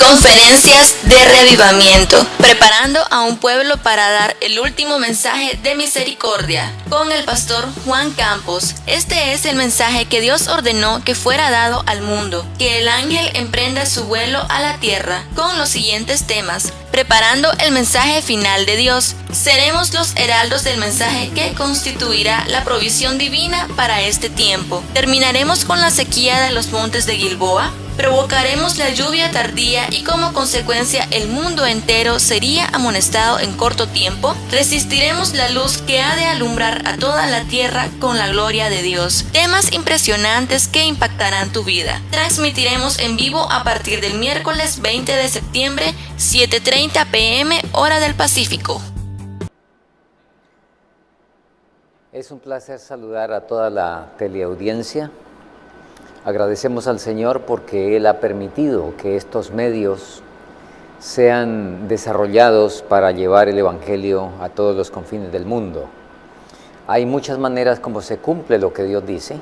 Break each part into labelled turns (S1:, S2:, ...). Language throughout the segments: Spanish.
S1: Conferencias de reavivamiento, preparando a un pueblo para dar el último mensaje de misericordia, con el pastor Juan Campos. Este es el mensaje que Dios ordenó que fuera dado al mundo, que el ángel emprenda su vuelo a la tierra, con los siguientes temas: preparando el mensaje final de Dios. Seremos los heraldos del mensaje que constituirá la provisión divina para este tiempo. Terminaremos con la sequía de los montes de Gilboa. Provocaremos la lluvia tardía y como consecuencia el mundo entero sería amonestado en corto tiempo. Resistiremos la luz que ha de alumbrar a toda la tierra con la gloria de Dios. Temas impresionantes que impactarán tu vida. Transmitiremos en vivo a partir del miércoles 20 de septiembre, 7:30 p.m. hora del Pacífico.
S2: Es un placer saludar a toda la teleaudiencia. Agradecemos al Señor porque Él ha permitido que estos medios sean desarrollados para llevar el Evangelio a todos los confines del mundo. Hay muchas maneras como se cumple lo que Dios dice,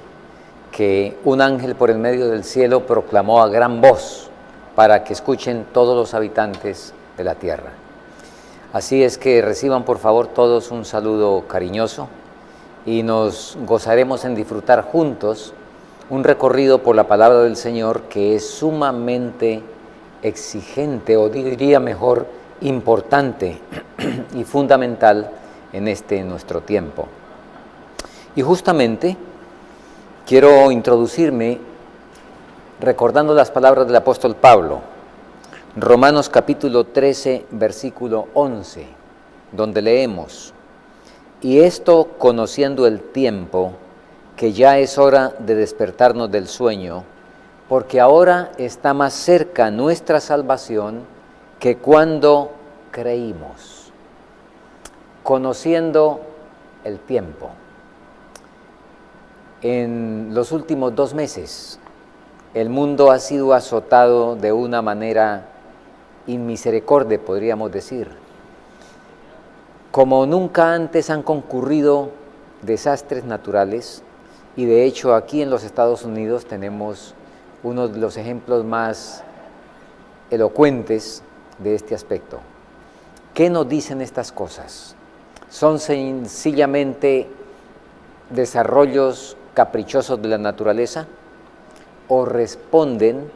S2: que un ángel por el medio del cielo proclamó a gran voz para que escuchen todos los habitantes de la tierra. Así es que reciban por favor todos un saludo cariñoso y nos gozaremos en disfrutar juntos un recorrido por la palabra del Señor que es sumamente exigente, o diría mejor, importante y fundamental en este nuestro tiempo. Y justamente quiero introducirme recordando las palabras del apóstol Pablo, Romanos capítulo 13, versículo 11, donde leemos: y esto conociendo el tiempo, que ya es hora de despertarnos del sueño, porque ahora está más cerca nuestra salvación que cuando creímos. Conociendo el tiempo. En los últimos 2 meses, el mundo ha sido azotado de una manera inmisericordia, podríamos decir. Como nunca antes han concurrido desastres naturales, y de hecho aquí en los Estados Unidos tenemos uno de los ejemplos más elocuentes de este aspecto. ¿Qué nos dicen estas cosas? ¿Son sencillamente desarrollos caprichosos de la naturaleza o responden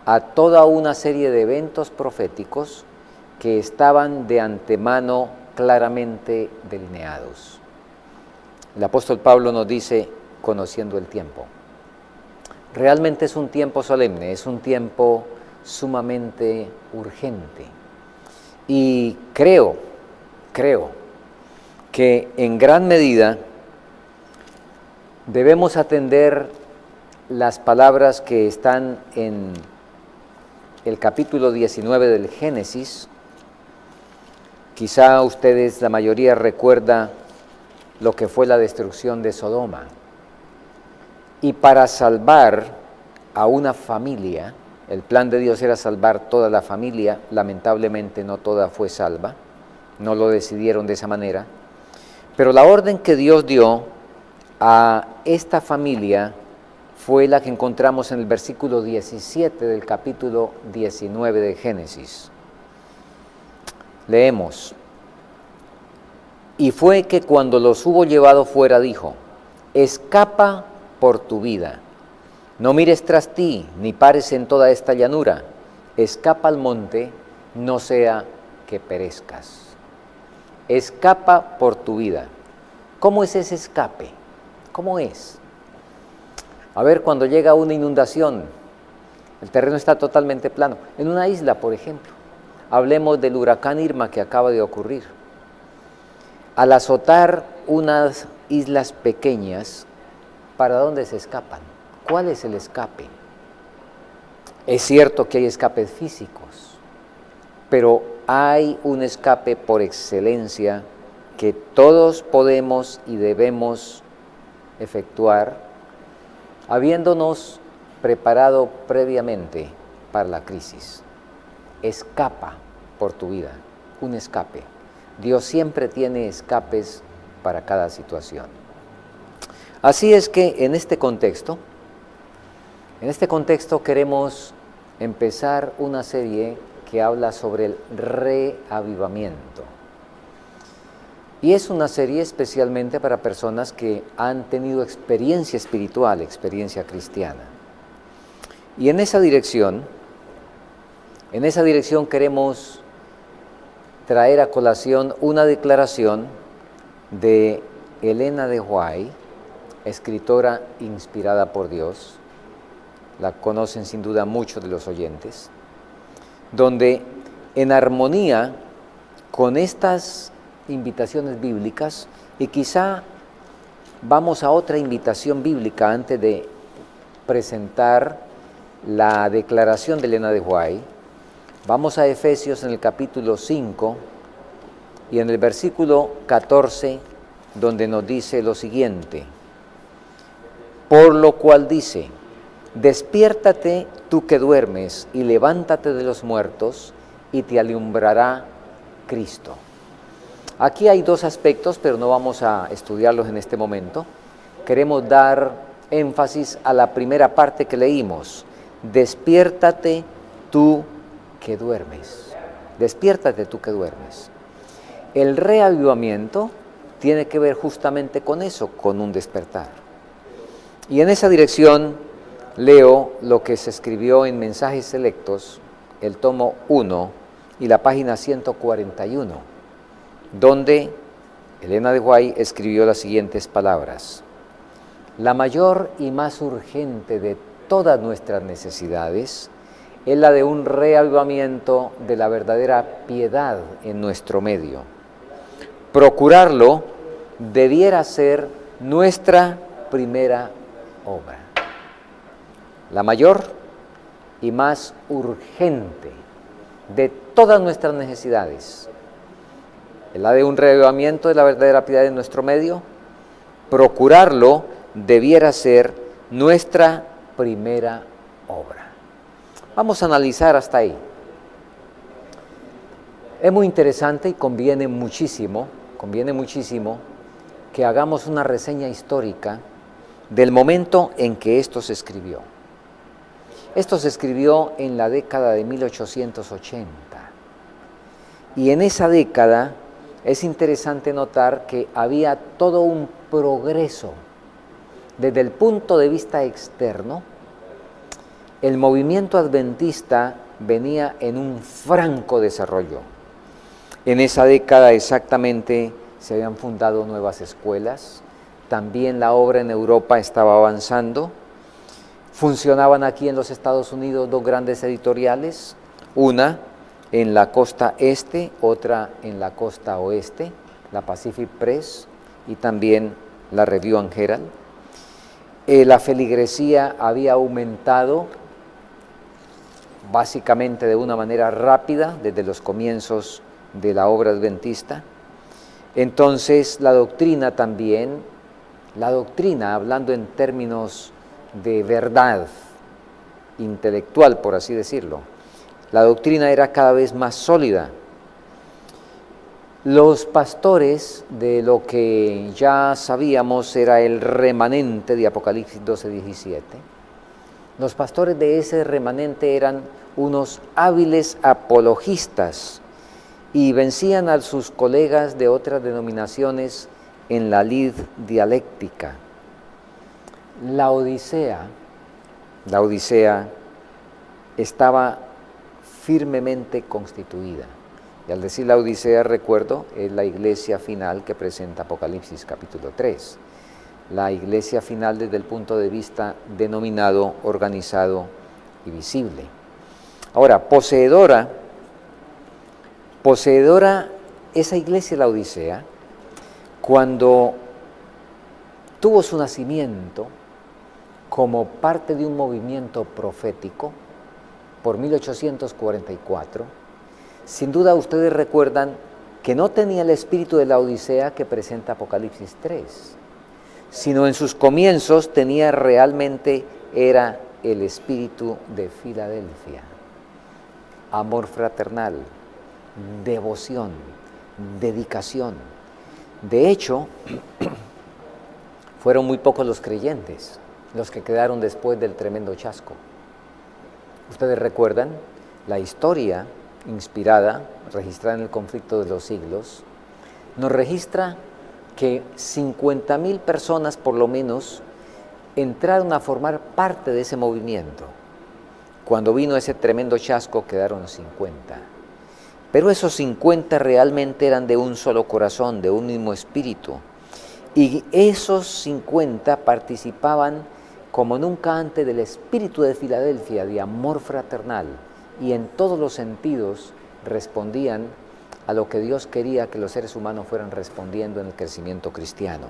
S2: a toda una serie de eventos proféticos que estaban de antemano claramente delineados? El apóstol Pablo nos dice: conociendo el tiempo. Realmente es un tiempo solemne, es un tiempo sumamente urgente. Y creo que en gran medida debemos atender las palabras que están en el capítulo 19 del Génesis. Quizá ustedes, la mayoría, recuerda lo que fue la destrucción de Sodoma. Y para salvar a una familia, el plan de Dios era salvar toda la familia. Lamentablemente no toda fue salva, no lo decidieron de esa manera, pero la orden que Dios dio a esta familia fue la que encontramos en el versículo 17 del capítulo 19 de Génesis. Leemos: y fue que cuando los hubo llevado fuera dijo: escapa por tu vida, no mires tras ti, ni pares en toda esta llanura, escapa al monte, no sea que perezcas. Escapa por tu vida. ¿Cómo es ese escape? ¿Cómo es? A ver, cuando llega una inundación, el terreno está totalmente plano. En una isla, por ejemplo, hablemos del huracán Irma que acaba de ocurrir. Al azotar unas islas pequeñas, ¿para dónde se escapan? ¿Cuál es el escape? Es cierto que hay escapes físicos, pero hay un escape por excelencia que todos podemos y debemos efectuar, habiéndonos preparado previamente para la crisis. Escapa por tu vida, un escape. Dios siempre tiene escapes para cada situación. Así es que en este contexto queremos empezar una serie que habla sobre el reavivamiento. Y es una serie especialmente para personas que han tenido experiencia espiritual, experiencia cristiana. Y en esa dirección queremos traer a colación una declaración de Elena de White, escritora inspirada por Dios. La conocen sin duda muchos de los oyentes, donde en armonía con estas invitaciones bíblicas, y quizá vamos a otra invitación bíblica antes de presentar la declaración de Elena de White. Vamos a Efesios en el capítulo 5 y en el versículo 14, donde nos dice lo siguiente: por lo cual dice, despiértate tú que duermes y levántate de los muertos y te alumbrará Cristo. Aquí hay dos aspectos, pero no vamos a estudiarlos en este momento. Queremos dar énfasis a la primera parte que leímos. Despiértate tú que duermes. Despiértate tú que duermes. El reavivamiento tiene que ver justamente con eso, con un despertar. Y en esa dirección leo lo que se escribió en Mensajes Selectos, el tomo 1 y la página 141, donde Elena de White escribió las siguientes palabras: la mayor y más urgente de todas nuestras necesidades es la de un reavivamiento de la verdadera piedad en nuestro medio. Procurarlo debiera ser nuestra primera obra. La mayor y más urgente de todas nuestras necesidades es la de un reavivamiento de la verdadera piedad en nuestro medio. Procurarlo debiera ser nuestra primera obra. Vamos a analizar hasta ahí. Es muy interesante y conviene muchísimo que hagamos una reseña histórica del momento en que esto se escribió. Esto se escribió en la década de 1880. Y en esa década es interesante notar que había todo un progreso. Desde el punto de vista externo, el movimiento adventista venía en un franco desarrollo. En esa década exactamente se habían fundado nuevas escuelas, también la obra en Europa estaba avanzando. Funcionaban aquí en los Estados Unidos dos grandes editoriales, una en la costa este, otra en la costa oeste, la Pacific Press y también la Review and Herald. La feligresía había aumentado básicamente de una manera rápida desde los comienzos de la obra adventista. Entonces la doctrina también, hablando en términos de verdad intelectual, por así decirlo, la doctrina era cada vez más sólida. Los pastores de lo que ya sabíamos era el remanente de Apocalipsis 12:17. Los pastores de ese remanente eran unos hábiles apologistas y vencían a sus colegas de otras denominaciones en la lid dialéctica. La Odisea estaba firmemente constituida. Y al decir la Odisea, recuerdo, es la iglesia final que presenta Apocalipsis capítulo 3. La iglesia final desde el punto de vista denominado, organizado y visible. Ahora, poseedora, esa iglesia, la Odisea, cuando tuvo su nacimiento como parte de un movimiento profético por 1844, sin duda ustedes recuerdan que no tenía el espíritu de la Odisea que presenta Apocalipsis 3, sino en sus comienzos era el espíritu de Filadelfia, amor fraternal, devoción, dedicación. De hecho, fueron muy pocos los creyentes los que quedaron después del tremendo chasco. Ustedes recuerdan la historia inspirada, registrada en el conflicto de los siglos, nos registra que 50.000 personas por lo menos entraron a formar parte de ese movimiento. Cuando vino ese tremendo chasco quedaron 50. Pero esos 50 realmente eran de un solo corazón, de un mismo espíritu. Y esos 50 participaban como nunca antes del espíritu de Filadelfia, de amor fraternal, y en todos los sentidos respondían a lo que Dios quería que los seres humanos fueran respondiendo en el crecimiento cristiano.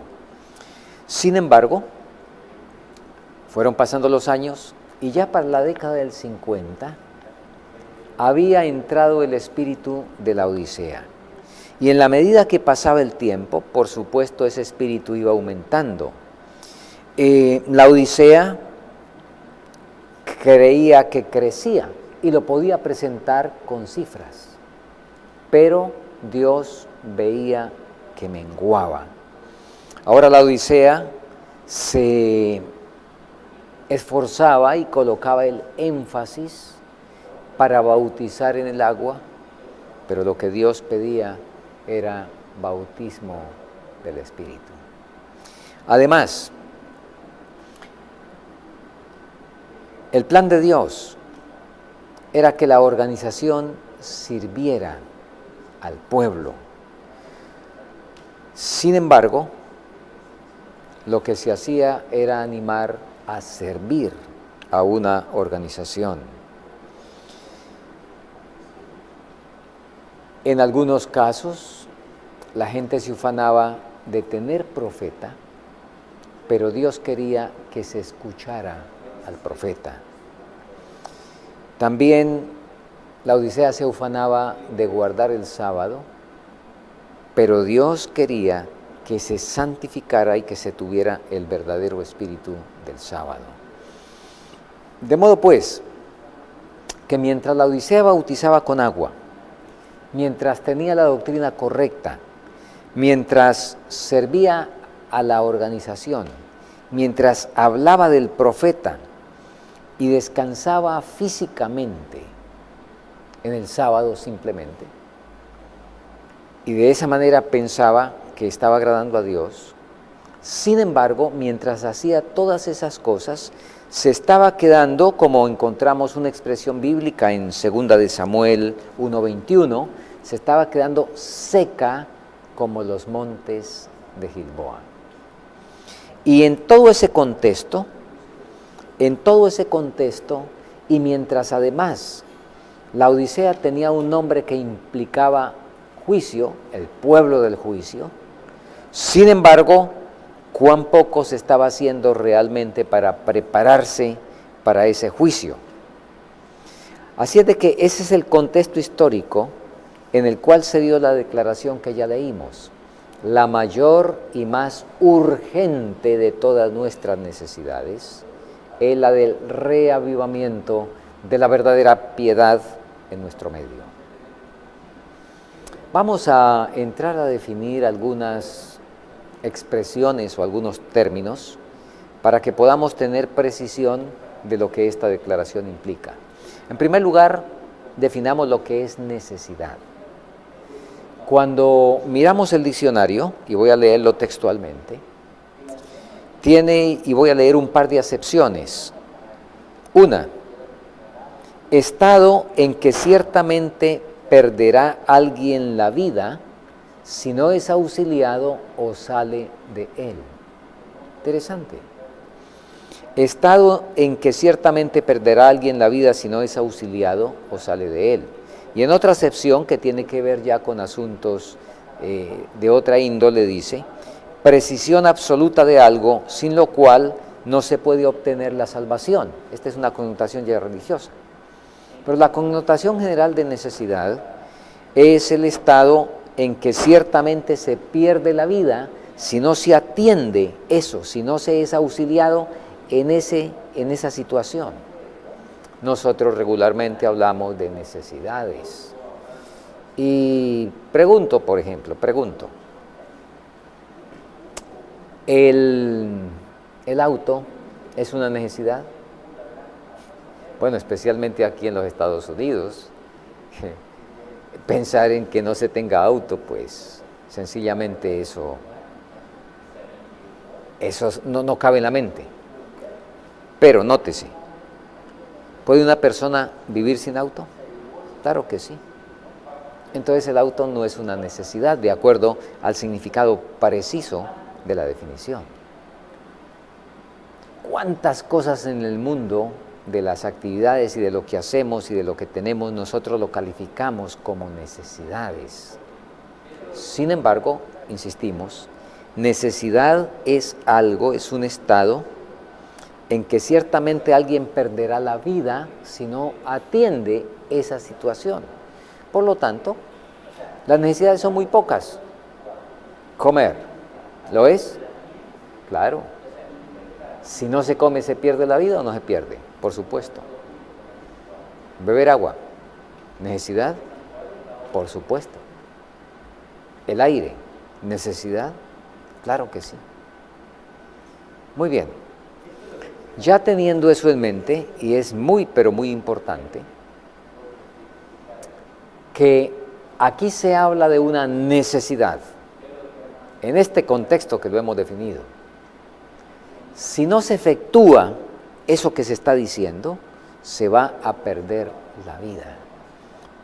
S2: Sin embargo, fueron pasando los años y ya para la década del 50 había entrado el espíritu de la Odisea. Y en la medida que pasaba el tiempo, por supuesto, ese espíritu iba aumentando. La Odisea creía que crecía y lo podía presentar con cifras, pero Dios veía que menguaba. Ahora la Odisea se esforzaba y colocaba el énfasis para bautizar en el agua, pero lo que Dios pedía era bautismo del Espíritu. Además, el plan de Dios era que la organización sirviera al pueblo. Sin embargo, lo que se hacía era animar a servir a una organización. En algunos casos, la gente se ufanaba de tener profeta, pero Dios quería que se escuchara al profeta. También la Odisea se ufanaba de guardar el sábado, pero Dios quería que se santificara y que se tuviera el verdadero espíritu del sábado. De modo pues, que mientras la Odisea bautizaba con agua, mientras tenía la doctrina correcta, mientras servía a la organización, mientras hablaba del profeta y descansaba físicamente en el sábado simplemente, y de esa manera pensaba que estaba agradando a Dios. Sin embargo, mientras hacía todas esas cosas, se estaba quedando, como encontramos una expresión bíblica en 2 de Samuel 1:21, se estaba quedando seca como los montes de Gilboa. Y en todo ese contexto, y mientras además la Odisea tenía un nombre que implicaba juicio, el pueblo del juicio, sin embargo, cuán poco se estaba haciendo realmente para prepararse para ese juicio. Así es de que ese es el contexto histórico en el cual se dio la declaración que ya leímos. La mayor y más urgente de todas nuestras necesidades es la del reavivamiento de la verdadera piedad en nuestro medio. Vamos a entrar a definir algunas expresiones o algunos términos para que podamos tener precisión de lo que esta declaración implica. En primer lugar, definamos lo que es necesidad. Cuando miramos el diccionario, y voy a leerlo textualmente, y voy a leer un par de acepciones. Una, estado en que ciertamente perderá alguien la vida si no es auxiliado o sale de él. Interesante. Estado en que ciertamente perderá alguien la vida si no es auxiliado o sale de él. Y en otra acepción que tiene que ver ya con asuntos de otra índole, dice, precisión absoluta de algo sin lo cual no se puede obtener la salvación. Esta es una connotación ya religiosa. Pero la connotación general de necesidad es el estado en que ciertamente se pierde la vida si no se atiende eso, si no se es auxiliado en esa situación. Nosotros regularmente hablamos de necesidades. Y pregunto, por ejemplo, ¿el auto es una necesidad? Bueno, especialmente aquí en los Estados Unidos. pensar en que no se tenga auto, pues sencillamente eso no cabe en la mente. Pero nótese, ¿puede una persona vivir sin auto? Claro que sí. Entonces el auto no es una necesidad, de acuerdo al significado preciso de la definición. ¿Cuántas cosas en el mundo, de las actividades y de lo que hacemos y de lo que tenemos, nosotros lo calificamos como necesidades? Sin embargo, insistimos, necesidad es algo, es un estado en que ciertamente alguien perderá la vida si no atiende esa situación. Por lo tanto, las necesidades son muy pocas. Comer, ¿lo es? Claro. Si no se come, ¿se pierde la vida o no se pierde? Por supuesto. Beber agua, ¿necesidad? Por supuesto. El aire, ¿necesidad? Claro que sí. Muy bien. Ya teniendo eso en mente, y es muy, pero muy importante, que aquí se habla de una necesidad, en este contexto que lo hemos definido. Si no se efectúa eso que se está diciendo, se va a perder la vida,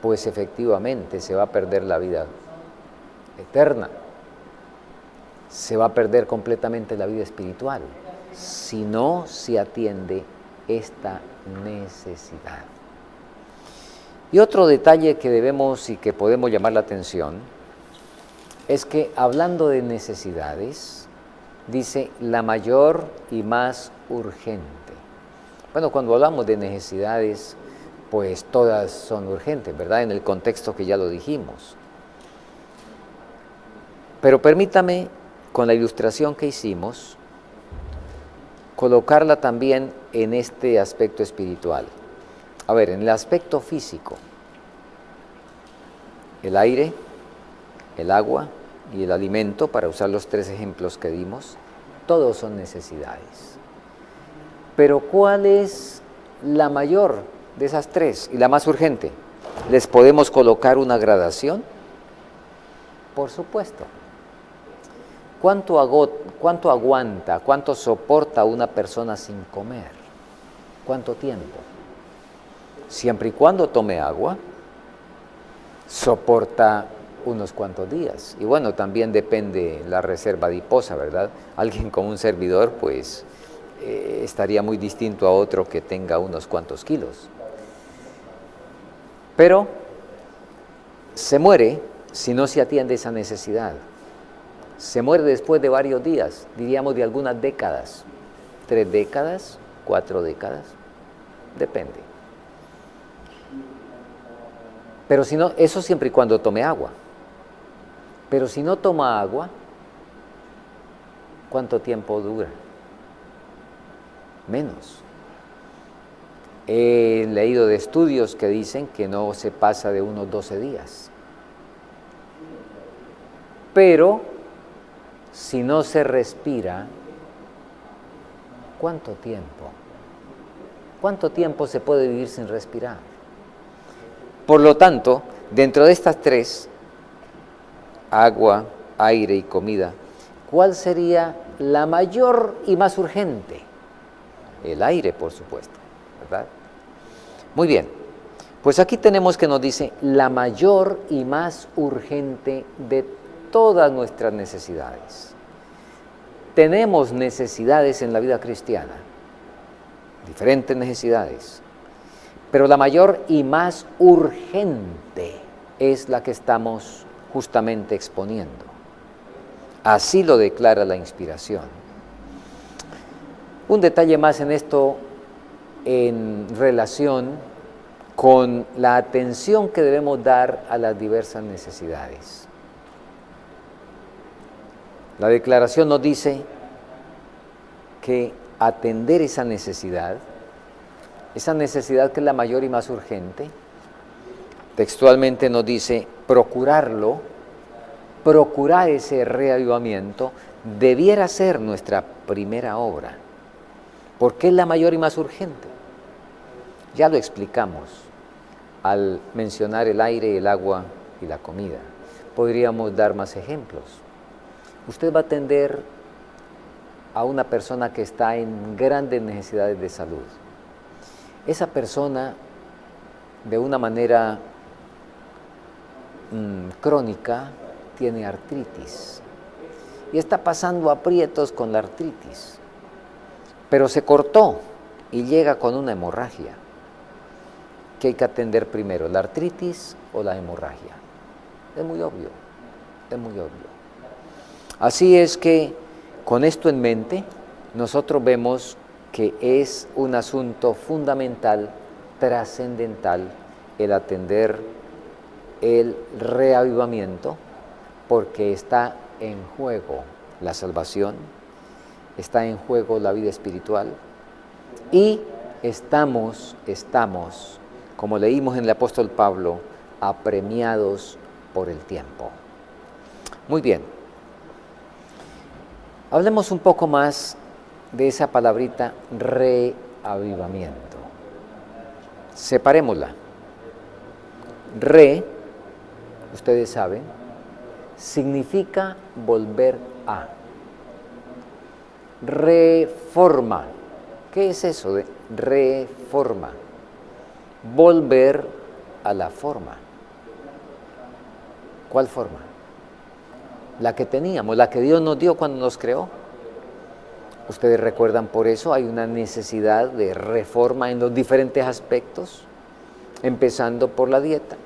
S2: pues efectivamente se va a perder la vida eterna, se va a perder completamente la vida espiritual, si no se atiende esta necesidad. Y otro detalle que debemos y que podemos llamar la atención es que hablando de necesidades, dice la mayor y más urgente. Bueno, cuando hablamos de necesidades, pues todas son urgentes, ¿verdad? En el contexto que ya lo dijimos. Pero permítame, con la ilustración que hicimos, colocarla también en este aspecto espiritual. A ver, en el aspecto físico, el aire, el agua y el alimento, para usar los tres ejemplos que dimos, todos son necesidades. Pero ¿cuál es la mayor de esas tres y la más urgente? ¿Les podemos colocar una gradación? Por supuesto. ¿Cuánto aguanta, cuánto soporta una persona sin comer? ¿Cuánto tiempo? Siempre y cuando tome agua, soporta unos cuantos días. Y bueno, también depende la reserva adiposa, ¿verdad? Alguien como un servidor, pues, estaría muy distinto a otro que tenga unos cuantos kilos. Pero se muere si no se atiende esa necesidad. Se muere después de varios días, diríamos de algunas décadas, 3 décadas, 4 décadas, depende. Pero si no, eso siempre y cuando tome agua. Pero si no toma agua, ¿cuánto tiempo dura? Menos. He leído de estudios que dicen que no se pasa de unos 12 días. Pero si no se respira, ¿cuánto tiempo? ¿Cuánto tiempo se puede vivir sin respirar? Por lo tanto, dentro de estas tres, agua, aire y comida, ¿cuál sería la mayor y más urgente? El aire, por supuesto, ¿verdad? Muy bien, pues aquí tenemos que nos dice la mayor y más urgente de todas nuestras necesidades. Tenemos necesidades en la vida cristiana, diferentes necesidades, pero la mayor y más urgente es la que estamos justamente exponiendo. Así lo declara la inspiración. Un detalle más en esto en relación con la atención que debemos dar a las diversas necesidades. La declaración nos dice que atender esa necesidad que es la mayor y más urgente, textualmente nos dice procurar ese reavivamiento, debiera ser nuestra primera obra. ¿Por qué es la mayor y más urgente? Ya lo explicamos al mencionar el aire, el agua y la comida. Podríamos dar más ejemplos. Usted va a atender a una persona que está en grandes necesidades de salud. Esa persona, de una manera crónica, tiene artritis y está pasando aprietos con la artritis, pero se cortó y llega con una hemorragia. ¿Qué hay que atender primero, la artritis o la hemorragia? Es muy obvio, es muy obvio. Así es que, con esto en mente, nosotros vemos que es un asunto fundamental, trascendental, el atender el reavivamiento, porque está en juego la salvación, está en juego la vida espiritual y estamos, como leímos en el apóstol Pablo, apremiados por el tiempo. Muy bien, hablemos un poco más de esa palabrita reavivamiento. Separémosla. Ustedes saben, significa volver a. Reforma. ¿Qué es eso de reforma? Volver a la forma. ¿Cuál forma? La que teníamos, la que Dios nos dio cuando nos creó. Ustedes recuerdan, por eso hay una necesidad de reforma en los diferentes aspectos, empezando por la dieta.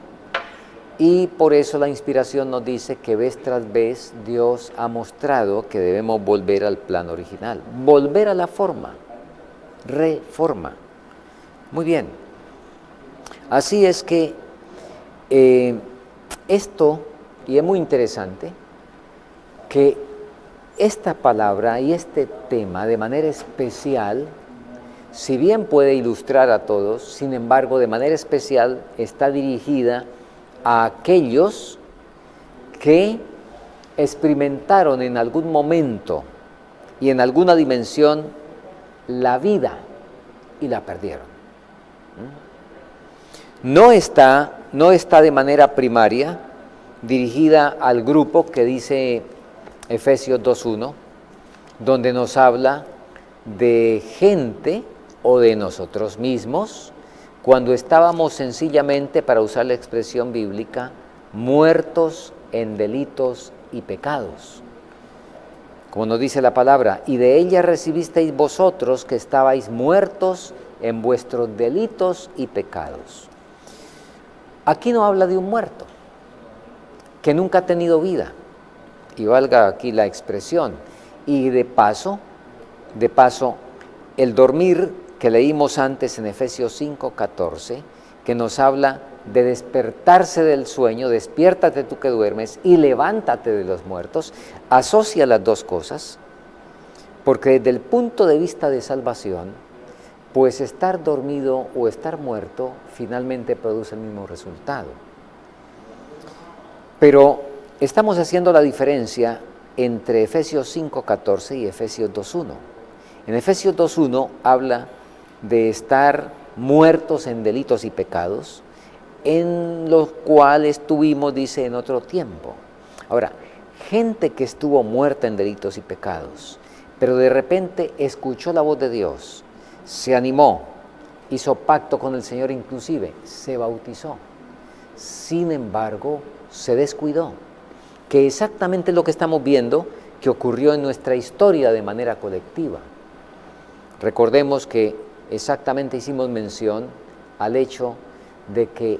S2: Y por eso la inspiración nos dice que vez tras vez Dios ha mostrado que debemos volver al plan original, volver a la forma, reforma. Muy bien. Así es que esto, y es muy interesante, que esta palabra y este tema de manera especial, si bien puede ilustrar a todos, sin embargo, de manera especial está dirigida a aquellos que experimentaron en algún momento y en alguna dimensión la vida y la perdieron. No está de manera primaria dirigida al grupo que dice Efesios 2:1, donde nos habla de gente o de nosotros mismos, cuando estábamos sencillamente, para usar la expresión bíblica, muertos en delitos y pecados. Como nos dice la palabra, y de ella recibisteis vosotros que estabais muertos en vuestros delitos y pecados. Aquí no habla de un muerto, que nunca ha tenido vida, y valga aquí la expresión, y de paso, el dormir que leímos antes en Efesios 5:14, que nos habla de despertarse del sueño, despiértate tú que duermes y levántate de los muertos, asocia las dos cosas, porque desde el punto de vista de salvación, pues estar dormido o estar muerto finalmente produce el mismo resultado. Pero estamos haciendo la diferencia entre Efesios 5:14 y Efesios 2:1. En Efesios 2:1 habla de estar muertos en delitos y pecados, en los cuales estuvimos, dice, en otro tiempo. Ahora, gente que estuvo muerta en delitos y pecados, pero de repente escuchó la voz de Dios, se animó, hizo pacto con el Señor, inclusive se bautizó. Sin embargo, se descuidó, que exactamente lo que estamos viendo que ocurrió en nuestra historia de manera colectiva. Recordemos que exactamente hicimos mención al hecho de que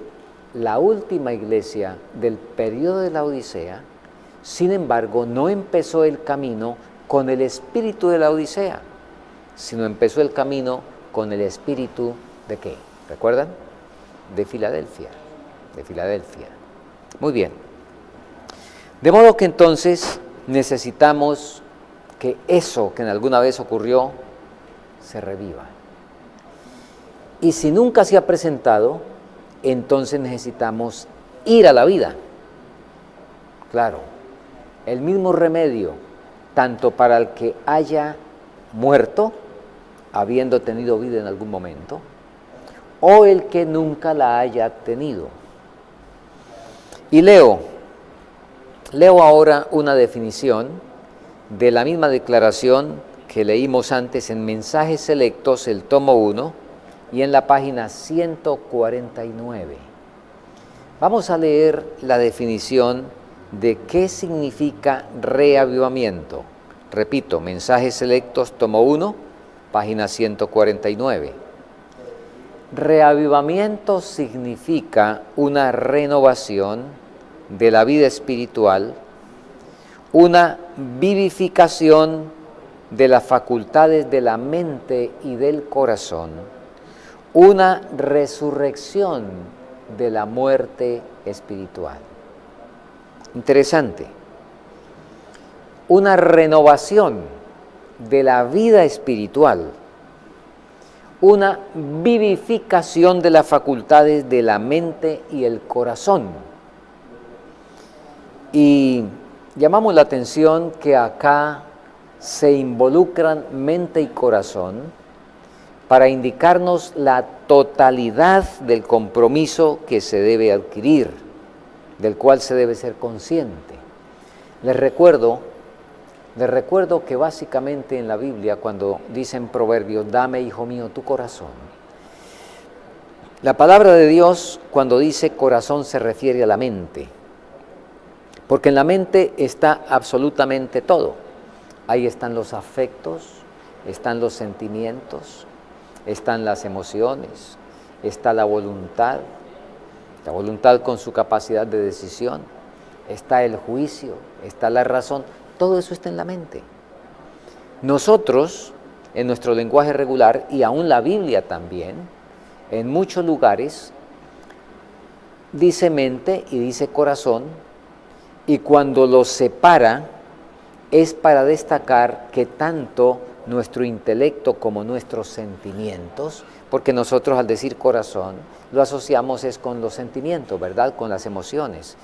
S2: la última iglesia del periodo de la Odisea, sin embargo, no empezó el camino con el espíritu de la Odisea, sino empezó el camino con el espíritu ¿de qué? ¿Recuerdan? De Filadelfia. Muy bien. De modo que entonces necesitamos que eso que en alguna vez ocurrió se reviva. Y si nunca se ha presentado, entonces necesitamos ir a la vida. Claro, el mismo remedio, tanto para el que haya muerto, habiendo tenido vida en algún momento, o el que nunca la haya tenido. Y leo ahora una definición de la misma declaración que leímos antes en Mensajes Selectos, el tomo 1, y en la página 149. Vamos a leer la definición de qué significa reavivamiento. Repito, Mensajes Selectos, tomo 1, página 149. Reavivamiento significa una renovación de la vida espiritual, una vivificación de las facultades de la mente y del corazón, una resurrección de la muerte espiritual. Interesante. Una renovación de la vida espiritual, una vivificación de las facultades de la mente y el corazón. Y llamamos la atención que acá se involucran mente y corazón para indicarnos la totalidad del compromiso que se debe adquirir, del cual se debe ser consciente. Les recuerdo que básicamente en la Biblia, cuando dicen Proverbios, dame, hijo mío, tu corazón, la palabra de Dios, cuando dice corazón, se refiere a la mente, porque en la mente está absolutamente todo. Ahí están los afectos, están los sentimientos, están las emociones, está la voluntad con su capacidad de decisión, está el juicio, está la razón, todo eso está en la mente. Nosotros, en nuestro lenguaje regular, y aún la Biblia también, en muchos lugares, dice mente y dice corazón, y cuando los separa, es para destacar que tanto nuestro intelecto como nuestros sentimientos, porque nosotros al decir corazón lo asociamos es con los sentimientos, ¿verdad? Con las emociones,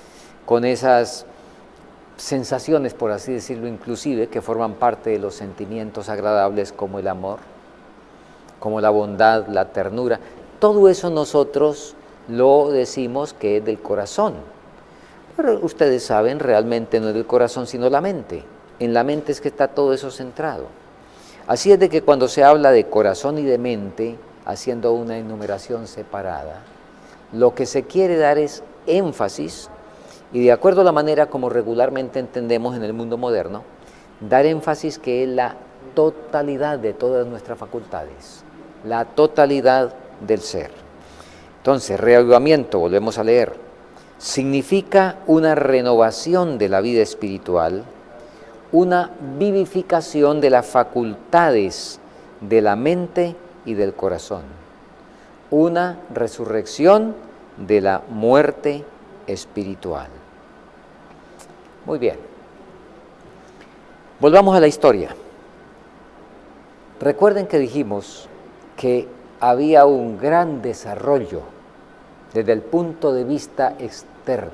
S2: con esas sensaciones, por así decirlo, inclusive, que forman parte de los sentimientos agradables como el amor, como la bondad, la ternura. Todo eso nosotros lo decimos que es del corazón. Pero ustedes saben, realmente no es del corazón sino la mente. En la mente es que está todo eso centrado. Así es de que cuando se habla de corazón y de mente, haciendo una enumeración separada, lo que se quiere dar es énfasis, y de acuerdo a la manera como regularmente entendemos en el mundo moderno, dar énfasis que es la totalidad de todas nuestras facultades, la totalidad del ser. Entonces, reavivamiento, volvemos a leer, significa una renovación de la vida espiritual, una vivificación de las facultades de la mente y del corazón, una resurrección de la muerte espiritual. Muy bien. Volvamos a la historia. Recuerden que dijimos que había un gran desarrollo desde el punto de vista externo.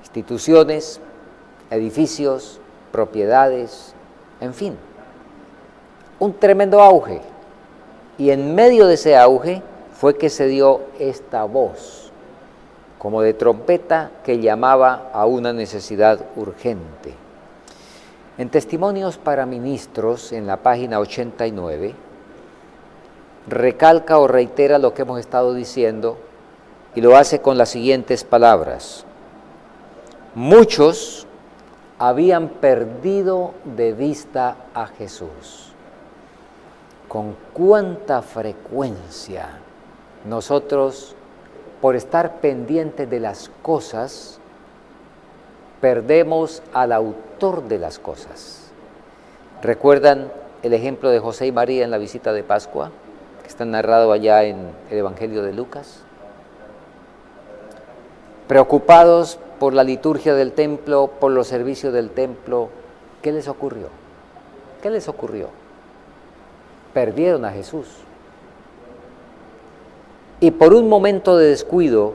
S2: Instituciones, edificios, propiedades, en fin, un tremendo auge. Y en medio de ese auge fue que se dio esta voz, como de trompeta, que llamaba a una necesidad urgente. En Testimonios para Ministros, en la página 89, recalca o reitera lo que hemos estado diciendo y lo hace con las siguientes palabras. Muchos habían perdido de vista a Jesús. ¿Con cuánta frecuencia nosotros, por estar pendientes de las cosas, perdemos al autor de las cosas? ¿Recuerdan el ejemplo de José y María en la visita de Pascua, que está narrado allá en el Evangelio de Lucas? Preocupados por la liturgia del templo, por los servicios del templo, ¿qué les ocurrió? ¿Qué les ocurrió? Perdieron a Jesús. Y por un momento de descuido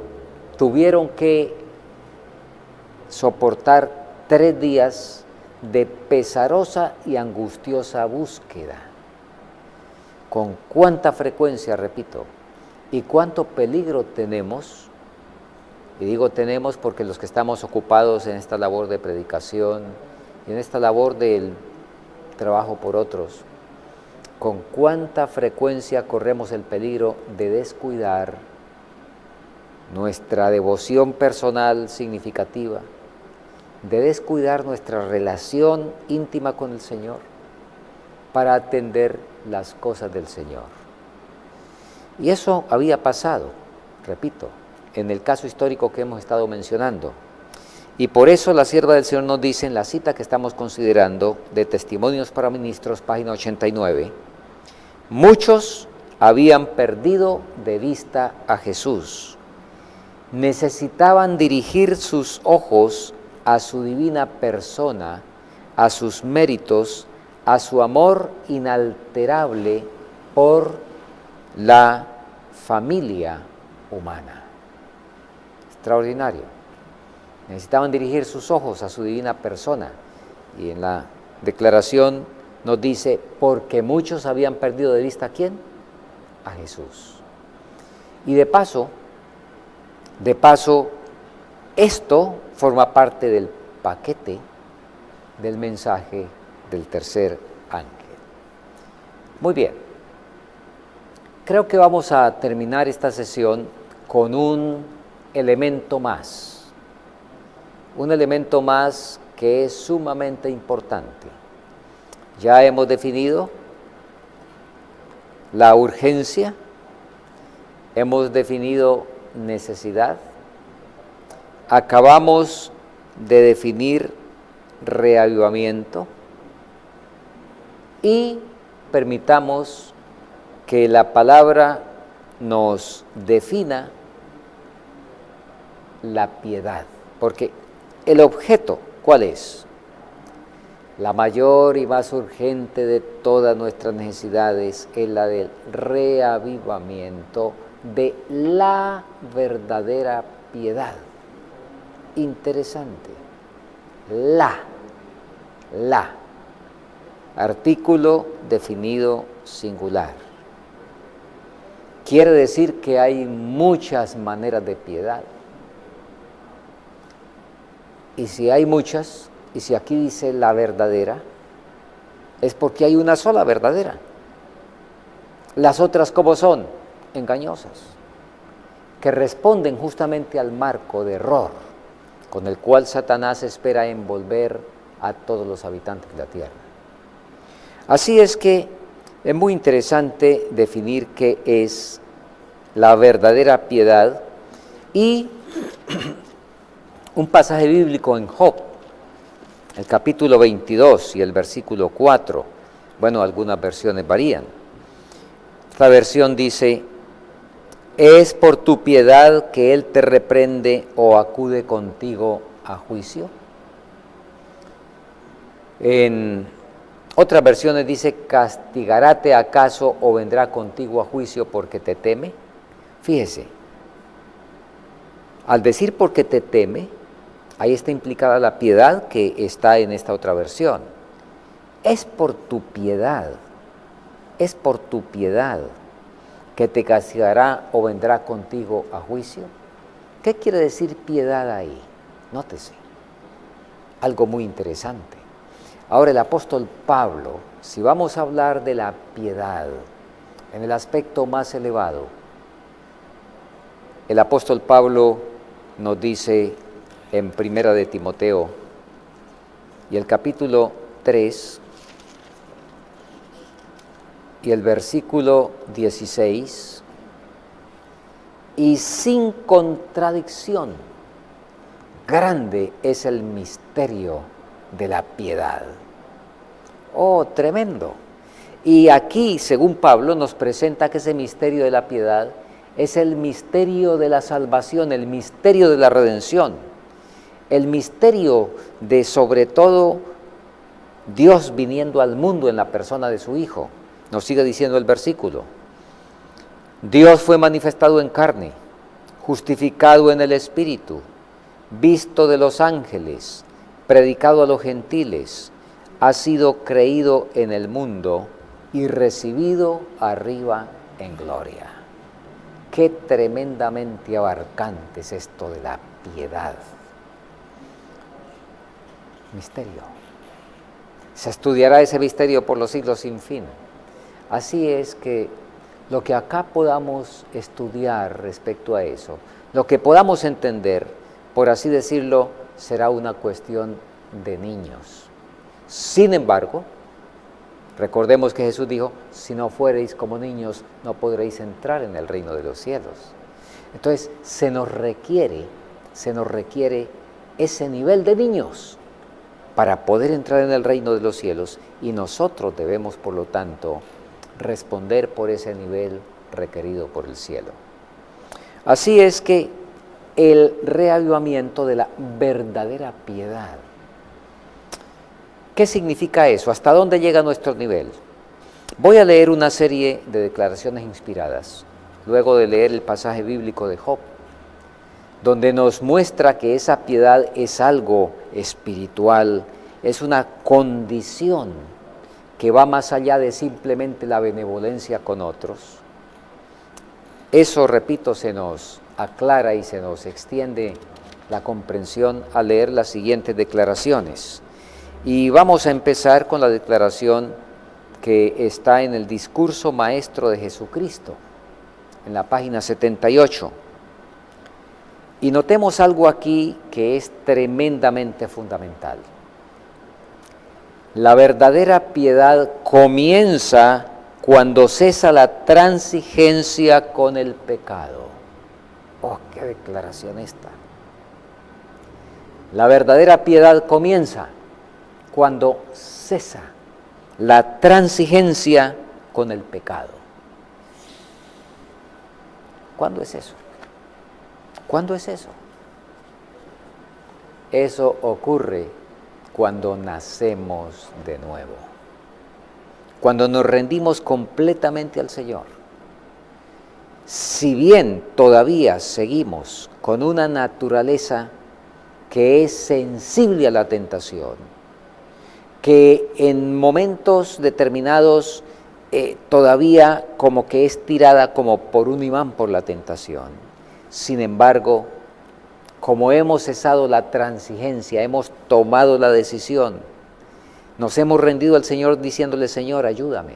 S2: tuvieron que soportar 3 días de pesarosa y angustiosa búsqueda. Con cuánta frecuencia, repito, y cuánto peligro tenemos Y digo tenemos porque los que estamos ocupados en esta labor de predicación y en esta labor del trabajo por otros, con cuánta frecuencia corremos el peligro de descuidar nuestra devoción personal significativa, de descuidar nuestra relación íntima con el Señor para atender las cosas del Señor. Y eso había pasado, repito, en el caso histórico que hemos estado mencionando. Y por eso la sierva del Señor nos dice en la cita que estamos considerando de Testimonios para Ministros, página 89, muchos habían perdido de vista a Jesús. Necesitaban dirigir sus ojos a su divina persona, a sus méritos, a su amor inalterable por la familia humana. Extraordinario. Necesitaban dirigir sus ojos a su divina persona. Y en la declaración nos dice, porque muchos habían perdido de vista ¿a quién? A Jesús. Y de paso, esto forma parte del paquete del mensaje del tercer ángel. Muy bien. Creo que vamos a terminar esta sesión con un elemento más que es sumamente importante. Ya hemos definido la urgencia, hemos definido necesidad, acabamos de definir reavivamiento y permitamos que la palabra nos defina la piedad, porque el objeto, ¿cuál es? La mayor y más urgente de todas nuestras necesidades es la del reavivamiento de la verdadera piedad. Interesante. La. Artículo definido singular. Quiere decir que hay muchas maneras de piedad. Y si hay muchas, y si aquí dice la verdadera, es porque hay una sola verdadera. Las otras, ¿cómo son? Engañosas, que responden justamente al marco de error con el cual Satanás espera envolver a todos los habitantes de la tierra. Así es que es muy interesante definir qué es la verdadera piedad y un pasaje bíblico en Job, el capítulo 22 y el versículo 4. Bueno, algunas versiones varían. Esta versión dice, ¿es por tu piedad que Él te reprende o acude contigo a juicio? En otras versiones dice, ¿castigaráte acaso o vendrá contigo a juicio porque te teme? Fíjese, al decir porque te teme, ahí está implicada la piedad que está en esta otra versión. Es por tu piedad que te castigará o vendrá contigo a juicio. ¿Qué quiere decir piedad ahí? Nótese, algo muy interesante. Ahora el apóstol Pablo, si vamos a hablar de la piedad en el aspecto más elevado, el apóstol Pablo nos dice en Primera de Timoteo y el capítulo 3 y el versículo 16, y sin contradicción, grande es el misterio de la piedad. Oh, tremendo. Y aquí, según Pablo, nos presenta que ese misterio de la piedad es el misterio de la salvación, el misterio de la redención, el misterio de, sobre todo, Dios viniendo al mundo en la persona de su Hijo. Nos sigue diciendo el versículo. Dios fue manifestado en carne, justificado en el Espíritu, visto de los ángeles, predicado a los gentiles, ha sido creído en el mundo y recibido arriba en gloria. Qué tremendamente abarcante es esto de la piedad. Misterio. Se estudiará ese misterio por los siglos sin fin. Así es que lo que acá podamos estudiar respecto a eso, lo que podamos entender, por así decirlo, será una cuestión de niños. Sin embargo, recordemos que Jesús dijo, si no fuereis como niños, no podréis entrar en el reino de los cielos. Entonces, se nos requiere ese nivel de niños para poder entrar en el reino de los cielos, y nosotros debemos, por lo tanto, responder por ese nivel requerido por el cielo. Así es que el reavivamiento de la verdadera piedad. ¿Qué significa eso? ¿Hasta dónde llega nuestro nivel? Voy a leer una serie de declaraciones inspiradas, luego de leer el pasaje bíblico de Job, donde nos muestra que esa piedad es algo espiritual, es una condición que va más allá de simplemente la benevolencia con otros. Eso, repito, se nos aclara y se nos extiende la comprensión al leer las siguientes declaraciones. Y vamos a empezar con la declaración que está en el discurso maestro de Jesucristo, en la página 78. Y notemos algo aquí que es tremendamente fundamental. La verdadera piedad comienza cuando cesa la transigencia con el pecado. ¡Oh, qué declaración esta! La verdadera piedad comienza cuando cesa la transigencia con el pecado. ¿Cuándo es eso? ¿Cuándo es eso? Eso ocurre cuando nacemos de nuevo, cuando nos rendimos completamente al Señor. Si bien todavía seguimos con una naturaleza que es sensible a la tentación, que en momentos determinados todavía como que es tirada como por un imán por la tentación. Sin embargo, como hemos cesado la transigencia, hemos tomado la decisión, nos hemos rendido al Señor diciéndole, Señor, ayúdame.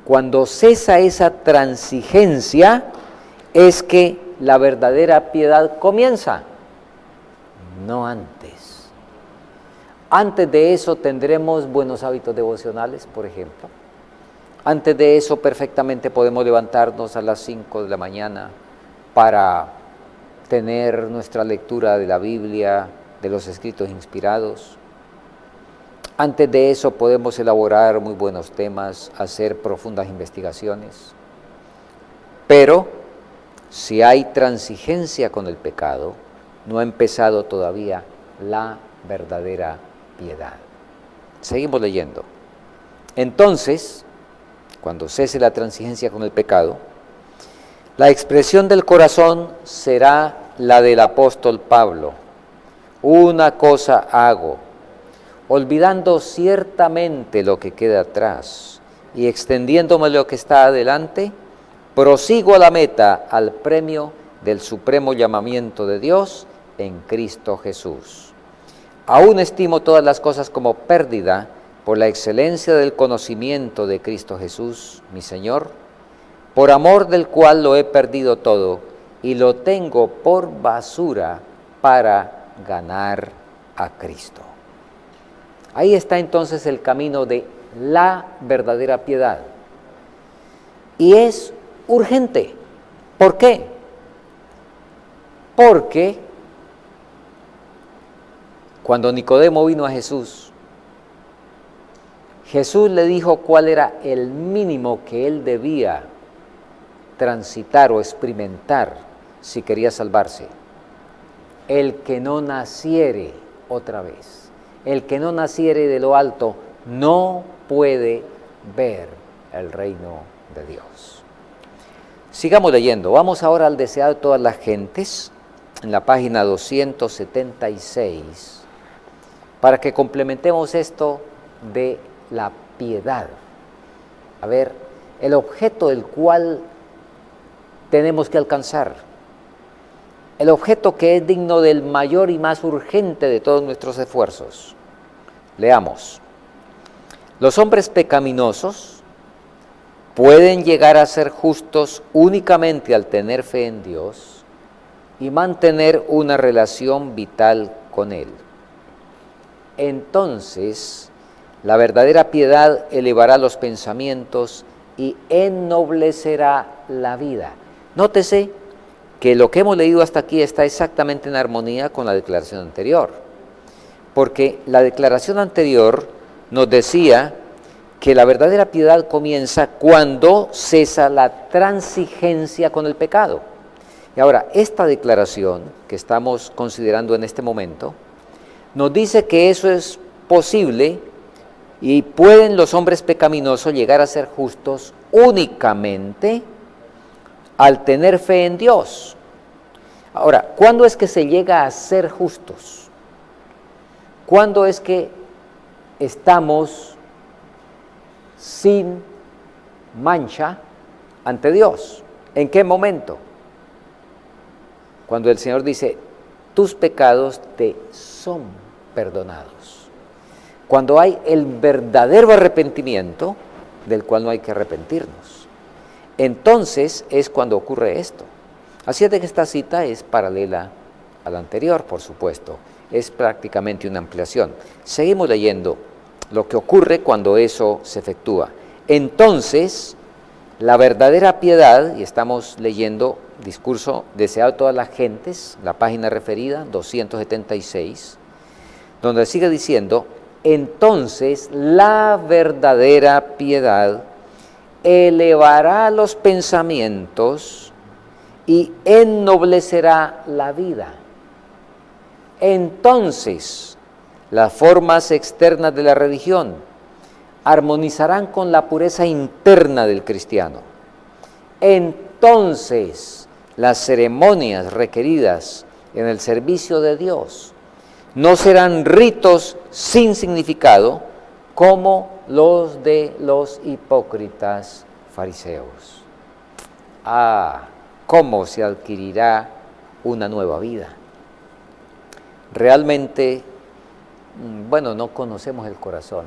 S2: Cuando cesa esa transigencia, es que la verdadera piedad comienza, no antes. Antes de eso tendremos buenos hábitos devocionales, por ejemplo. Antes de eso perfectamente podemos levantarnos a las 5 de la mañana para tener nuestra lectura de la Biblia, de los escritos inspirados. Antes de eso podemos elaborar muy buenos temas, hacer profundas investigaciones. Pero si hay transigencia con el pecado, no ha empezado todavía la verdadera piedad. Seguimos leyendo. Entonces, cuando cese la transigencia con el pecado, la expresión del corazón será la del apóstol Pablo. Una cosa hago, olvidando ciertamente lo que queda atrás y extendiéndome lo que está adelante, prosigo a la meta, al premio del supremo llamamiento de Dios en Cristo Jesús. Aún estimo todas las cosas como pérdida por la excelencia del conocimiento de Cristo Jesús, mi Señor, por amor del cual lo he perdido todo y lo tengo por basura para ganar a Cristo. Ahí está entonces el camino de la verdadera piedad. Y es urgente. ¿Por qué? Porque cuando Nicodemo vino a Jesús, Jesús le dijo cuál era el mínimo que él debía transitar o experimentar si quería salvarse. El que no naciere otra vez, el que no naciere de lo alto, no puede ver el reino de Dios. Sigamos leyendo. Vamos ahora al deseado de todas las gentes, en la página 276, para que complementemos esto de la piedad. A ver, el objeto del cual tenemos que alcanzar. El objeto que es digno del mayor y más urgente de todos nuestros esfuerzos. Leamos. Los hombres pecaminosos pueden llegar a ser justos únicamente al tener fe en Dios y mantener una relación vital con Él. Entonces, la verdadera piedad elevará los pensamientos y ennoblecerá la vida. Nótese que lo que hemos leído hasta aquí está exactamente en armonía con la declaración anterior, porque la declaración anterior nos decía que la verdadera piedad comienza cuando cesa la transigencia con el pecado. Y ahora, esta declaración que estamos considerando en este momento, nos dice que eso es posible y pueden los hombres pecaminosos llegar a ser justos únicamente al tener fe en Dios. Ahora, ¿cuándo es que se llega a ser justos? ¿Cuándo es que estamos sin mancha ante Dios? ¿En qué momento? Cuando el Señor dice, tus pecados te son perdonados. Cuando hay el verdadero arrepentimiento, del cual no hay que arrepentirnos. Entonces es cuando ocurre esto. Así es de que esta cita es paralela a la anterior, por supuesto. Es prácticamente una ampliación. Seguimos leyendo lo que ocurre cuando eso se efectúa. Entonces, la verdadera piedad, y estamos leyendo discurso deseado a todas las gentes, la página referida, 276, donde sigue diciendo, entonces la verdadera piedad elevará los pensamientos y ennoblecerá la vida. Entonces, las formas externas de la religión armonizarán con la pureza interna del cristiano. Entonces, las ceremonias requeridas en el servicio de Dios no serán ritos sin significado como los de los hipócritas fariseos. ¿Cómo se adquirirá una nueva vida? Realmente, no conocemos el corazón,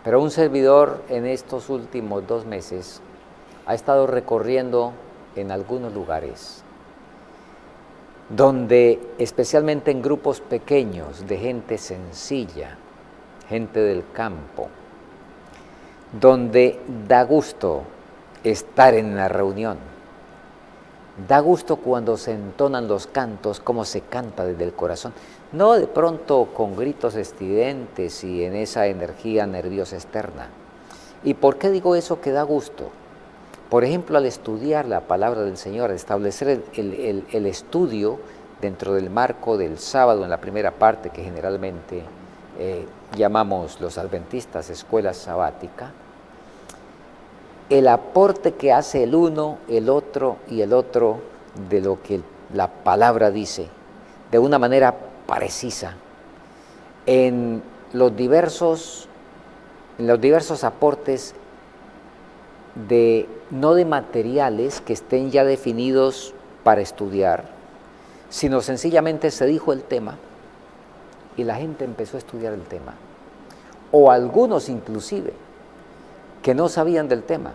S2: pero un servidor en estos últimos 2 meses ha estado recorriendo en algunos lugares donde, especialmente en grupos pequeños de gente sencilla, gente del campo, donde da gusto estar en la reunión. Da gusto cuando se entonan los cantos, cómo se canta desde el corazón. No de pronto con gritos estridentes y en esa energía nerviosa externa. ¿Y por qué digo eso que da gusto? Por ejemplo, al estudiar la palabra del Señor, establecer el estudio dentro del marco del sábado en la primera parte, que generalmente llamamos los adventistas escuela sabática, el aporte que hace el uno, el otro y el otro de lo que la palabra dice, de una manera precisa, en los diversos aportes no de materiales que estén ya definidos para estudiar, sino sencillamente se dijo el tema y la gente empezó a estudiar el tema. O algunos inclusive que no sabían del tema,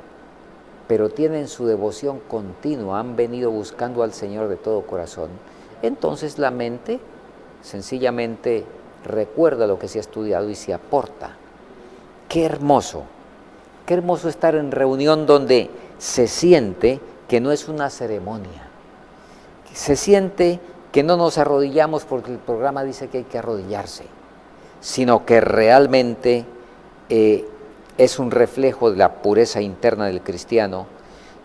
S2: pero tienen su devoción continua, han venido buscando al Señor de todo corazón. Entonces la mente sencillamente recuerda lo que se ha estudiado y se aporta. ¡Qué hermoso! Qué hermoso estar en reunión donde se siente que no es una ceremonia. Se siente que no nos arrodillamos porque el programa dice que hay que arrodillarse, sino que realmente es un reflejo de la pureza interna del cristiano,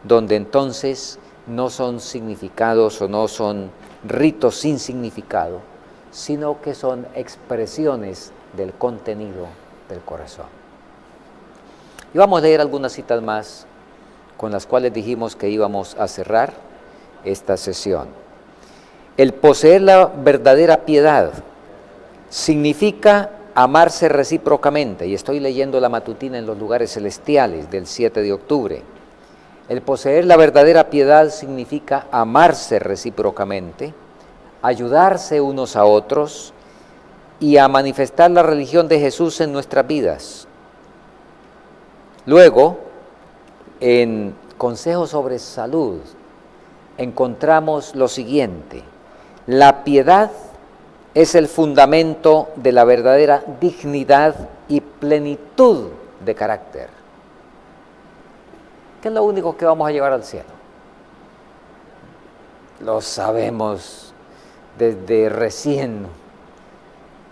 S2: donde entonces no son significados o no son ritos sin significado, sino que son expresiones del contenido del corazón. Y vamos a leer algunas citas más con las cuales dijimos que íbamos a cerrar esta sesión. El poseer la verdadera piedad significa amarse recíprocamente, y estoy leyendo la matutina en los lugares celestiales del 7 de octubre. El poseer la verdadera piedad significa amarse recíprocamente, ayudarse unos a otros y a manifestar la religión de Jesús en nuestras vidas. Luego, en Consejos sobre Salud, encontramos lo siguiente: la piedad es el fundamento de la verdadera dignidad y plenitud de carácter. ¿Qué es lo único que vamos a llevar al cielo? Lo sabemos desde recién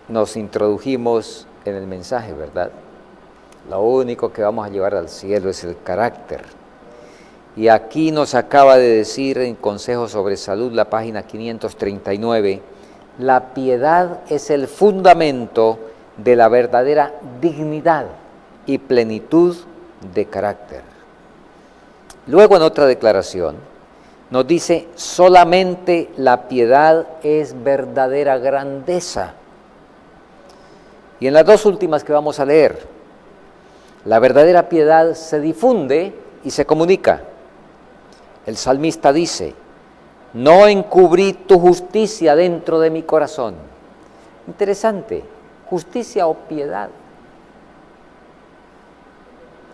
S2: nos introdujimos en el mensaje, ¿verdad? Lo único que vamos a llevar al cielo es el carácter. Y aquí nos acaba de decir en Consejos sobre Salud, la página 539, la piedad es el fundamento de la verdadera dignidad y plenitud de carácter. Luego, en otra declaración, nos dice, solamente la piedad es verdadera grandeza. Y en las dos últimas que vamos a leer, la verdadera piedad se difunde y se comunica. El salmista dice, no encubrí tu justicia dentro de mi corazón. Interesante, justicia o piedad.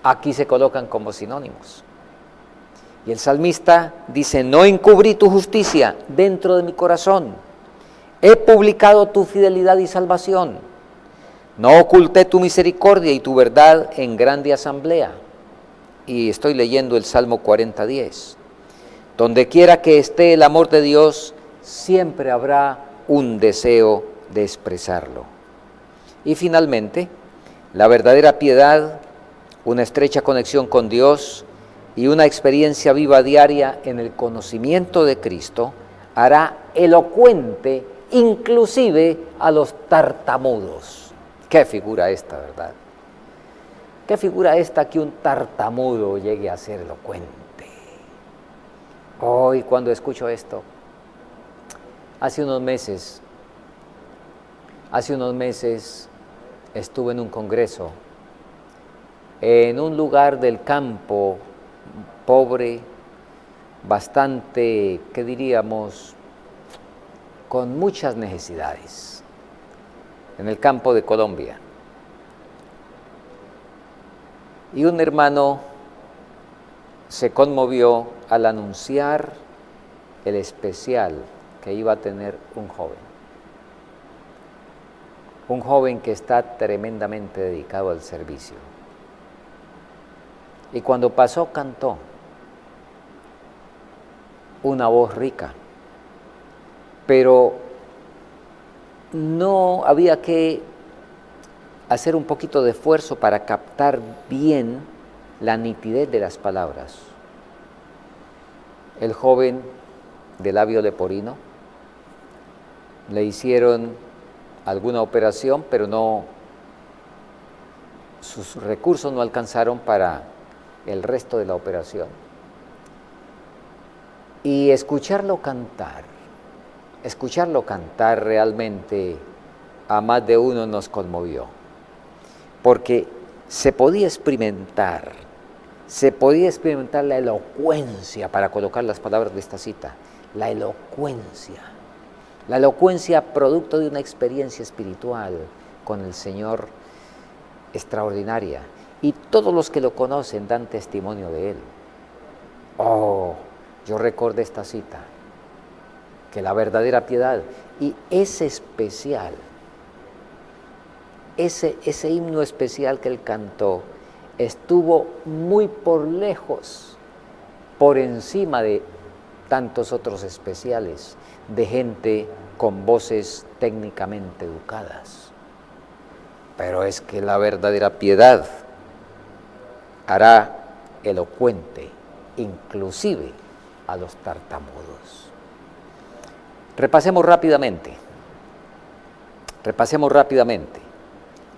S2: Aquí se colocan como sinónimos. Y el salmista dice, no encubrí tu justicia dentro de mi corazón. He publicado tu fidelidad y salvación. No oculté tu misericordia y tu verdad en grande asamblea. Y estoy leyendo el Salmo 40:10. Donde quiera que esté el amor de Dios, siempre habrá un deseo de expresarlo. Y finalmente, la verdadera piedad, una estrecha conexión con Dios y una experiencia viva diaria en el conocimiento de Cristo, hará elocuente inclusive a los tartamudos. Qué figura esta, ¿verdad? Qué figura esta que un tartamudo llegue a ser elocuente. Hoy cuando escucho esto, hace unos meses estuve en un congreso en un lugar del campo pobre, bastante, ¿qué diríamos?, con muchas necesidades, en el campo de Colombia. Y un hermano se conmovió al anunciar el especial que iba a tener un joven que está tremendamente dedicado al servicio. Y cuando pasó, cantó una voz rica, pero no había que hacer un poquito de esfuerzo para captar bien la nitidez de las palabras. El joven de labio leporino, le hicieron alguna operación, pero no, sus recursos no alcanzaron para el resto de la operación. Y escucharlo cantar realmente a más de uno nos conmovió, porque se podía experimentar la elocuencia, para colocar las palabras de esta cita, la elocuencia producto de una experiencia espiritual con el Señor extraordinaria. Y todos los que lo conocen dan testimonio de Él. Yo recuerdo esta cita, que la verdadera piedad y ese especial, ese himno especial que él cantó, estuvo muy por lejos, por encima de tantos otros especiales, de gente con voces técnicamente educadas. Pero es que la verdadera piedad hará elocuente, inclusive a los tartamudos. Repasemos rápidamente.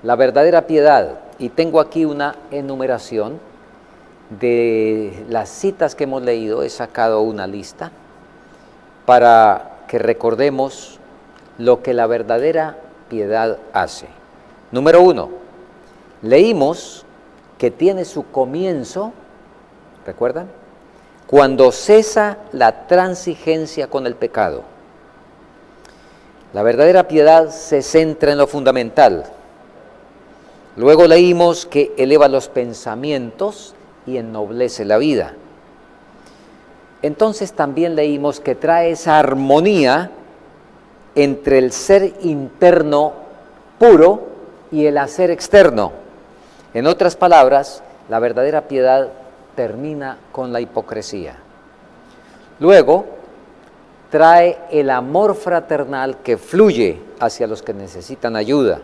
S2: La verdadera piedad, y tengo aquí una enumeración de las citas que hemos leído, he sacado una lista para que recordemos lo que la verdadera piedad hace. Número 1, leímos que tiene su comienzo, ¿recuerdan? cuando cesa la transigencia con el pecado. La verdadera piedad se centra en lo fundamental. Luego leímos que eleva los pensamientos y ennoblece la vida. Entonces también leímos que trae esa armonía entre el ser interno puro y el hacer externo. En otras palabras, la verdadera piedad termina con la hipocresía. Luego, trae el amor fraternal que fluye hacia los que necesitan ayuda.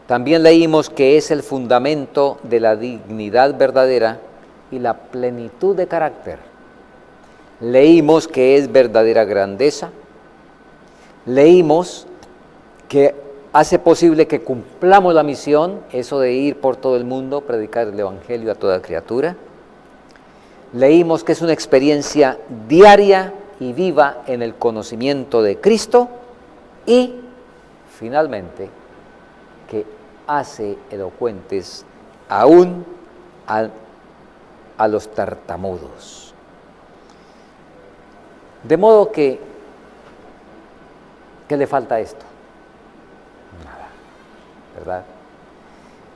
S2: También leímos que es el fundamento de la dignidad verdadera y la plenitud de carácter. Leímos que es verdadera grandeza. Leímos que hace posible que cumplamos la misión, eso de ir por todo el mundo, predicar el Evangelio a toda criatura. Leímos que es una experiencia diaria y viva en el conocimiento de Cristo y, finalmente, que hace elocuentes aún a los tartamudos. De modo que, ¿qué le falta a esto? Nada, ¿verdad?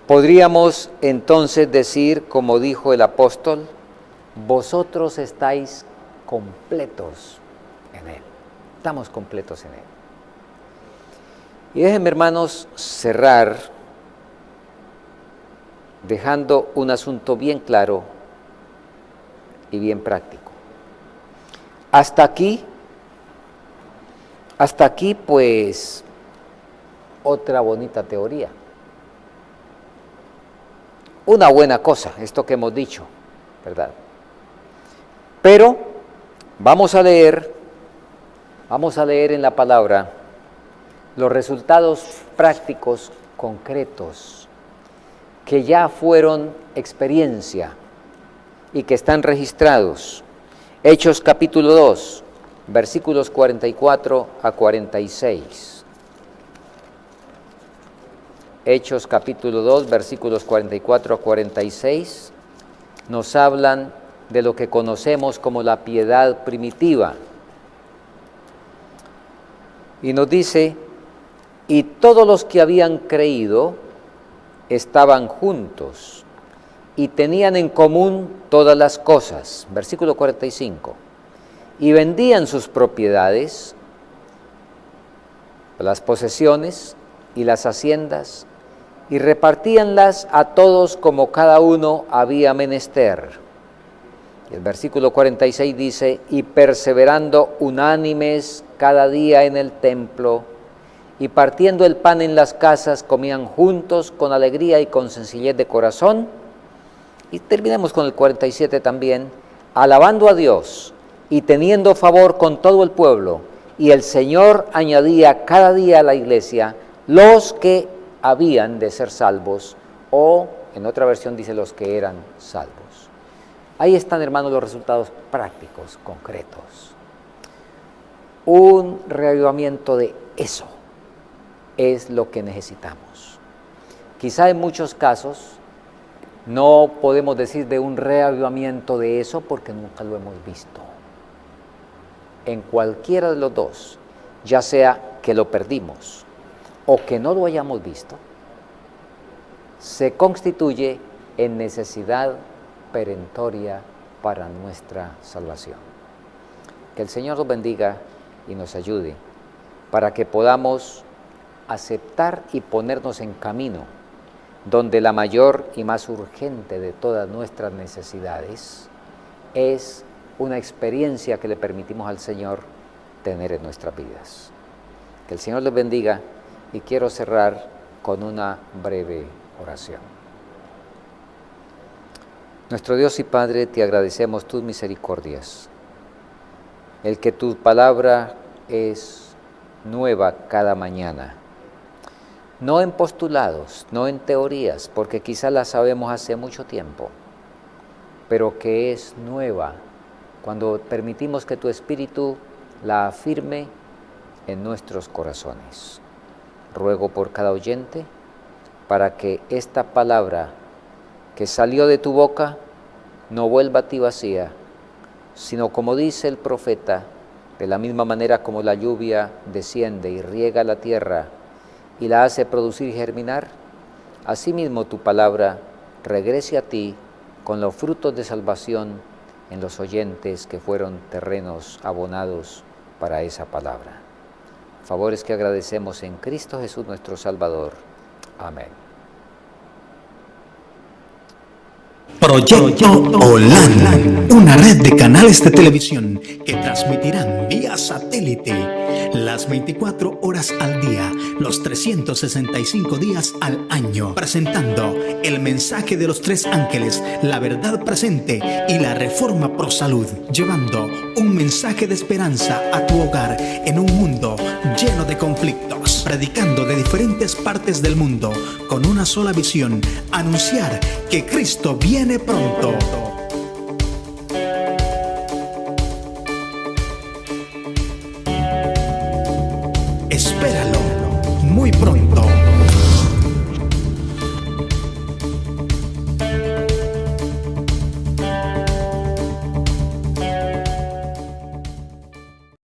S2: Podríamos entonces decir, como dijo el apóstol, vosotros estáis completos en Él. Estamos completos en Él. Y déjenme, hermanos, cerrar dejando un asunto bien claro y bien práctico. Hasta aquí, pues, otra bonita teoría. Una buena cosa, esto que hemos dicho, ¿verdad? Pero vamos a leer en la palabra los resultados prácticos, concretos, que ya fueron experiencia y que están registrados. Hechos capítulo 2, versículos 44 a 46. Hechos capítulo 2, versículos 44 a 46, nos hablan de lo que conocemos como la piedad primitiva. Y nos dice, y todos los que habían creído estaban juntos y tenían en común todas las cosas. Versículo 45. Y vendían sus propiedades, las posesiones y las haciendas, y repartíanlas a todos como cada uno había menester. Y el versículo 46 dice, y perseverando unánimes cada día en el templo, y partiendo el pan en las casas, comían juntos con alegría y con sencillez de corazón. Y terminemos con el 47 también, alabando a Dios y teniendo favor con todo el pueblo, y el Señor añadía cada día a la iglesia los que habían de ser salvos, o en otra versión dice los que eran salvos. Ahí están, hermanos, los resultados prácticos, concretos. Un reavivamiento de eso es lo que necesitamos. Quizá en muchos casos no podemos decir de un reavivamiento de eso porque nunca lo hemos visto. En cualquiera de los dos, ya sea que lo perdimos o que no lo hayamos visto, se constituye en necesidad perentoria para nuestra salvación. Que el Señor nos bendiga y nos ayude para que podamos aceptar y ponernos en camino donde la mayor y más urgente de todas nuestras necesidades es una experiencia que le permitimos al Señor tener en nuestras vidas. Que el Señor les bendiga y quiero cerrar con una breve oración. Nuestro Dios y Padre, te agradecemos tus misericordias, el que tu palabra es nueva cada mañana. No en postulados, no en teorías, porque quizá la sabemos hace mucho tiempo, pero que es nueva cuando permitimos que tu Espíritu la afirme en nuestros corazones. Ruego por cada oyente para que esta palabra que salió de tu boca no vuelva a ti vacía, sino como dice el profeta, de la misma manera como la lluvia desciende y riega la tierra y la hace producir y germinar, asimismo tu palabra regrese a ti con los frutos de salvación en los oyentes que fueron terrenos abonados para esa palabra. Favores que agradecemos en Cristo Jesús nuestro Salvador. Amén.
S3: Proyecto OLAN, una red de canales de televisión que transmitirán vía satélite las 24 horas al día, los 365 días al año, presentando el mensaje de los tres ángeles, la verdad presente y la reforma pro salud, llevando un mensaje de esperanza a tu hogar en un mundo lleno de conflictos, predicando de diferentes partes del mundo con una sola visión: anunciar que Cristo viene pronto. Espéralo muy pronto.